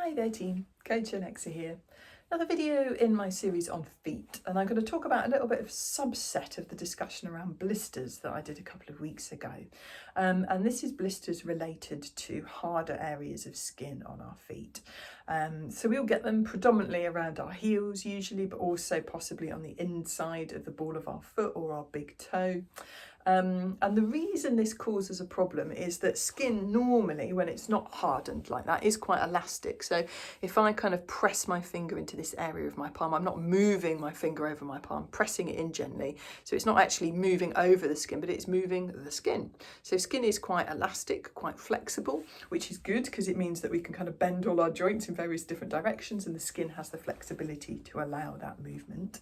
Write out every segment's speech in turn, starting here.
Hi there team, Coach Alexa here. Another video in my series on feet, and I'm going to talk about a little bit of subset of the discussion around blisters that I did a couple of weeks ago. And this is blisters related to harder areas of skin on our feet. So we'll get them predominantly around our heels usually, but also possibly on the inside of the ball of our foot or our big toe. And the reason this causes a problem is that skin normally, when it's not hardened like that, is quite elastic. So if I kind of press my finger into this area of my palm, I'm not moving my finger over my palm, pressing it in gently. So it's not actually moving over the skin, but it's moving the skin. So skin is quite elastic, quite flexible, which is good because it means that we can kind of bend all our joints in various different directions, and the skin has the flexibility to allow that movement.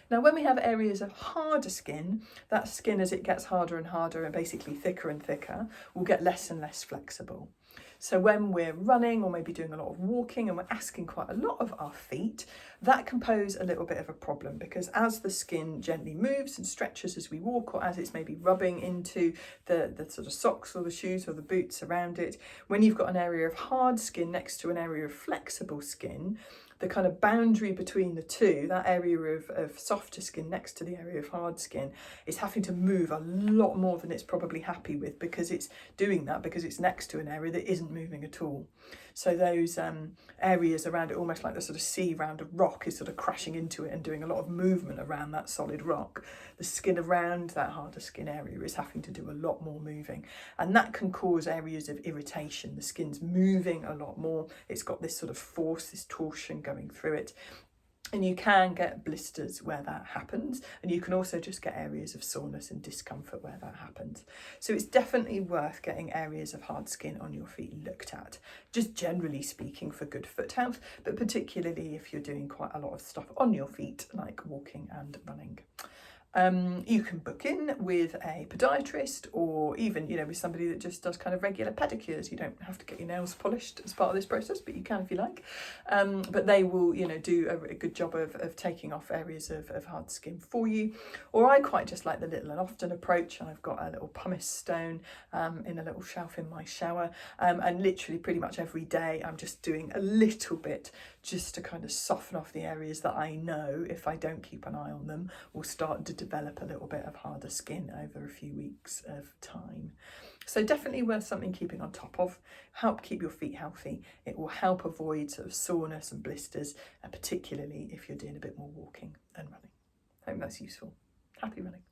Now, when we have areas of harder skin, that skin, as it gets harder and harder and basically thicker and thicker, will get less and less flexible. So when we're running or maybe doing a lot of walking and we're asking quite a lot of our feet, that can pose a little bit of a problem, because as the skin gently moves and stretches as we walk, or as it's maybe rubbing into the sort of socks or the shoes or the boots around it, when you've got an area of hard skin next to an area of flexible skin, the kind of boundary between the two, that area of softer skin next to the area of hard skin, is having to move a lot more than it's probably happy with, because it's doing that because it's next to an area that isn't moving at all. So those areas around it, almost like the sort of sea around a rock, is sort of crashing into it and doing a lot of movement around that solid rock. The skin around that harder skin area is having to do a lot more moving, and that can cause areas of irritation. The skin's moving a lot more, it's got this sort of force, this torsion going through it. And you can get blisters where that happens, and you can also just get areas of soreness and discomfort where that happens. So it's definitely worth getting areas of hard skin on your feet looked at, just generally speaking, for good foot health, but particularly if you're doing quite a lot of stuff on your feet, like walking and running. You can book in with a podiatrist, or even, with somebody that just does kind of regular pedicures. You don't have to get your nails polished as part of this process, but you can if you like. But they will, do a good job of taking off areas of hard skin for you. Or I quite just like the little and often approach. I've got a little pumice stone in a little shelf in my shower, and literally pretty much every day I'm just doing a little bit just to kind of soften off the areas that I know, if I don't keep an eye on them, will start to develop a little bit of harder skin over a few weeks of time. So definitely worth something keeping on top of. Help keep your feet healthy. It will help avoid sort of soreness and blisters, and particularly if you're doing a bit more walking and running. I hope that's useful. Happy running.